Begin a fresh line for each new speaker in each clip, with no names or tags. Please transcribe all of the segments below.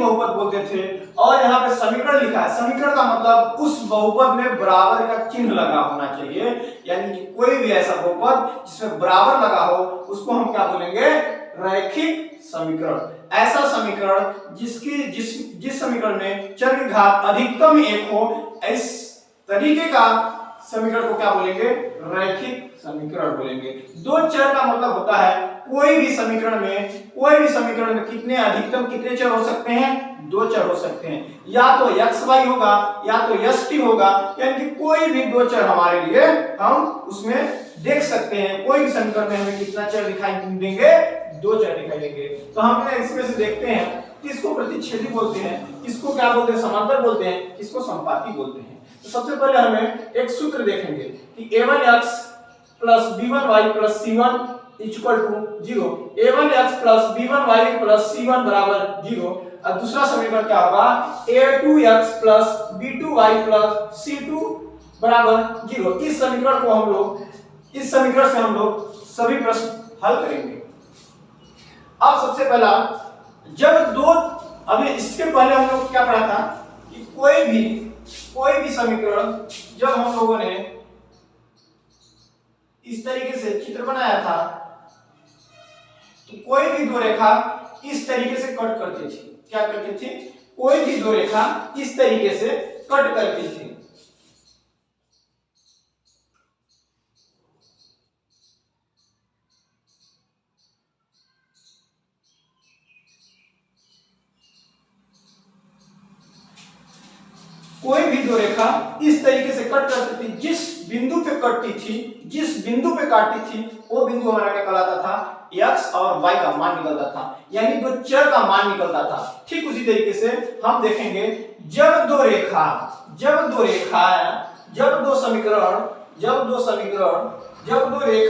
बहुपद बोलते थे। और यहाँ पे समीकरण लिखा है, समीकरण का मतलब उस बहुपद में बराबर का चिन्ह लगा होना चाहिए, यानी कि कोई भी ऐसा बहुपद जिसमें बराबर लगा हो उसको हम क्या बोलेंगे, रैखिक समीकरण। ऐसा समीकरण जिस समीकरण में चर की घात अधिकतम 1 हो, इस तरीके का समीकरण को क्या बोलेंगे, रैखिक समीकरण बोलेंगे। दो चर का मतलब होता है कोई भी समीकरण में कितने अधिकतम कितने चर हो सकते हैं, दो चर हो सकते हैं, या तो xy होगा या तो st होगा, यानी कि कोई भी दो चर हमारे लिए हम उसमें देख सकते हैं। कोई भी समीकरण में हमें कितना चर दिखाई देंगे, दो चर दिखाई देंगे। तो हम इसमें से देखते हैं किसको प्रतिच्छेदी बोलते हैं, किसको क्या बोलते हैं, समांतर बोलते हैं, किसको संपाती बोलते हैं। तो सबसे पहले हमें एक सूत्र देखेंगे कि a1x plus b1y plus c1 equal to 0, a1x plus b1y plus c1 बराबर 0। और दूसरा समीकरण क्या होगा, a2x plus b2y plus c2 बराबर 0। इस समीकरण से हम लोग सभी प्रश्न हल करेंगे। अब सबसे पहला, जब दो, अभी इसके पहले हम लोग क्या पढ़ा था कि कोई भी समीकरण जब हम लोगों ने इस तरीके से चित्र बनाया था तो कोई भी दो रेखा इस तरीके से कट करती थी। क्या करती थी, कोई भी दो रेखा इस तरीके से कट करती थी। कोई भी दो रेखा इस तरीके से कट करती थी, जिस बिंदु पे काटती थी वो बिंदु हमारा क्या कहलाता था, x और y का मान निकलता था, यानी दो चर का मान निकलता था। ठीक उसी तरीके से हम देखेंगे जब दो रेखा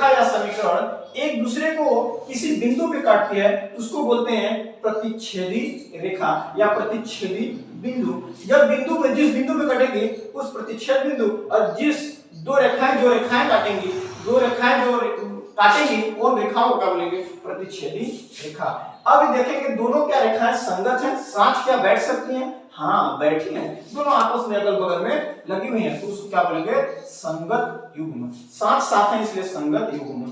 या समीकरण एक दूसरे को किसी बिंदु पे काटती है उसको बोलते हैं प्रतिच्छेदी रेखा या प्रतिच्छेदी बिंदु। जब जिस बिंदु पे कटेगी उस प्रतिच्छेद बिंदु और जिस दो रेखाएं काटेंगी उन रेखाओं को क्या बोलेंगे, प्रतिच्छेदी रेखा। अब देखेंगे दोनों क्या रेखाएं संगत हैं, साथ क्या बैठ सकती हैं, हाँ बैठी हैं, दोनों आपस में अगल बगल में लगी हुई हैं, तो उसको क्या बोलेंगे, संगत युग्म। साथ हैं इसलिए संगत युग्म।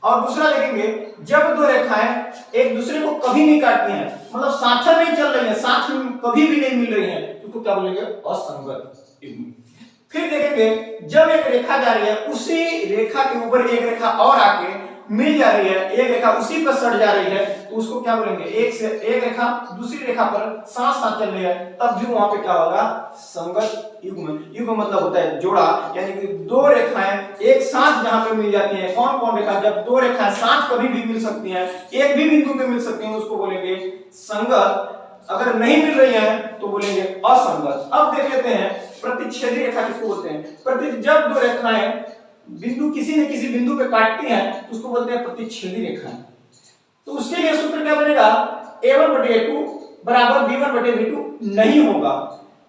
और दूसरा देखेंगे जब दो रेखाएं एक दूसरे को कभी नहीं काटती हैं, मतलब साथ नहीं चल रही हैं, साथ में कभी भी नहीं मिल रही हैं, तो उसको क्या बोलेंगे, असंगत युग्म। फिर देखेंगे जब एक रेखा जा रही है, उसी रेखा के ऊपर एक रेखा और आके मिल जा रही है, एक रेखा उसी पर सट जा रही है, तो उसको क्या बोलेंगे, एक रेखा दूसरी रेखा पर साथ चल रही है, तब भी वहां पे क्या होगा, संगत युग्म। युग्म मतलब होता है जोड़ा, यानी कि दो रेखाएं एक साथ जहां पे मिल जाती हैं। कौन रेखा, जब दो रेखाएं साथ कभी भी मिल सकती हैं, एक भी बिंदु पे मिल सकती हैं, उसको बोलेंगे संगत। अगर नहीं मिल रही है तो बोलेंगे असंगत। अब देख लेते हैं प्रतिच्छेदी रेखा किसको बोलते हैं। जब दो रेखाएं किसी न किसी बिंदु पे काटती हैं तो उसको बोलते हैं प्रतिच्छेदी रेखाएं। तो उसके लिए सूत्र क्या बनेगा, a1/a2 बराबर b1/b2 नहीं होगा।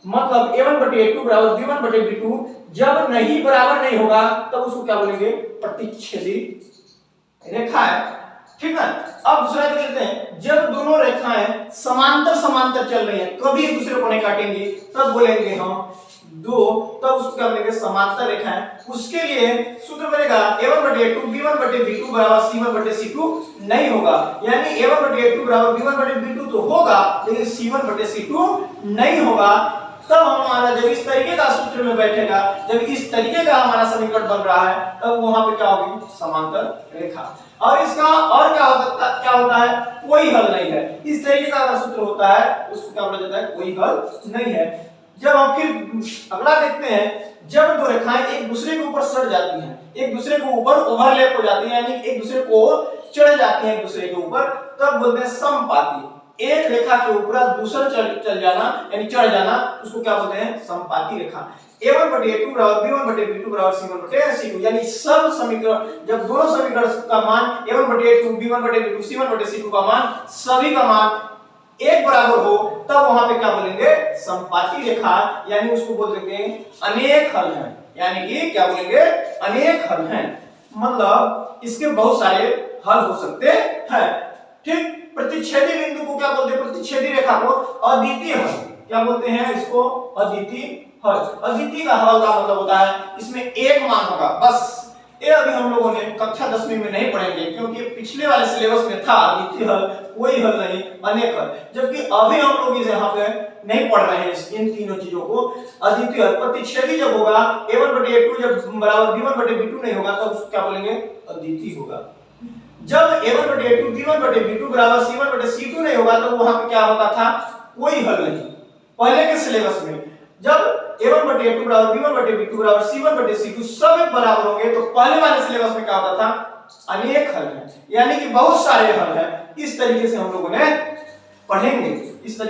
मतलब a1/a2 बराबर b1/b2 जब नहीं बराबर नहीं होगा तब उसको क्या बोलेंगे, प्रतिच्छेदी रेखा है। ठीक है। अब दूसरा देख लेते हैं, जब दोनों रेखाएं समांतर चल रही हैं, कभी एक दूसरे को नहीं काटेंगी, तब बोलेंगे हम तब उसको क्या बोलेंगे, समांतर रेखाएं। उसके लिए सूत्र बनेगा a1/a2 b1/b2 बराबर c1/c2 नहीं होगा, यानी a1/a2 बराबर b1/b2 तो होगा लेकिन c1/c2 नहीं होगा। तब हमारा जब इस तरीके का सूत्र में बैठेगा, जब इस तरीके का हमारा समीकरण बन रहा है, तब वहां पे क्या होगी, समांतर रेखा। और इसका और क्या होता है, कोई हल नहीं है। इस तरीके का सूत्र होता है उसको क्या बोला जाता है, कोई हल नहीं है। जब हम फिर अगला देखते हैं, जब दो रेखाएं एक दूसरे के ऊपर सट जाती हैं, एक दूसरे के ऊपर ओवरलैप हो जाती हैं, यानी एक दूसरे को चढ़ जाती हैं एक दूसरे के ऊपर, तब बोलते हैं समपाती। एक रेखा के ऊपर दूसरा चल जाना यानी चढ़ जाना, उसको क्या बोलते हैं, समपाती रेखा। a1/a2 बराबर b1/b2 बराबर c1/c2, यानी सब समीकरण, जब दोनों समीकरण का मान a1/a2 b1/b2 c1/c2 का मान सभी का मान एक बराबर हो, तब वहां पे क्या बोलेंगे, समपाती रेखा, यानी उसको बोल देते हैं अनेक हल हैं, यानी कि क्या बोलेंगे, अनेक हल हैं। मतलब इसके बहुत सारे हल हो सकते हैं। ठीक, प्रतिच्छेदी बिंदु को क्या बोलते हैं, प्रतिच्छेदी रेखा को अद्वितीय हल, क्या बोलते हैं इसको, अद्वितीय हल। अद्वितीय का हल का मतलब होता है इसमें एक मान होगा बस। ये अभी हम लोगों ने कक्षा 10वीं में नहीं पढ़ेंगे क्योंकि पिछले वाले सिलेबस में था अद्वितीय हल, कोई हल नहीं, अनेक हल। जबकि अभी हम लोग इसे यहाँ पे नहीं पढ़ रहे हैं इन तीनों चीजों को। अद्वितीय हल प्रतिच्छेदी जब होगा a1/a2 जब बराबर b1/b2 नहीं होगा तब उसको क्या बोलेंगे, अद्वितीय होगा। जब a1/a2 b1/b2 बराबर c1/c2 नहीं होगा तो वहां पे क्या होता था, कोई हल नहीं। पहले के सिलेबस में जब a1/a2 बराबर b1/b2 बराबर c1/c2 सब एक बराबर होंगे तो पहले वाले सिलेबस में क्या होता था, अनेक हल है, यानी कि बहुत सारे हल है। इस तरीके से हम लोगों ने पढ़ेंगे, इस तरीके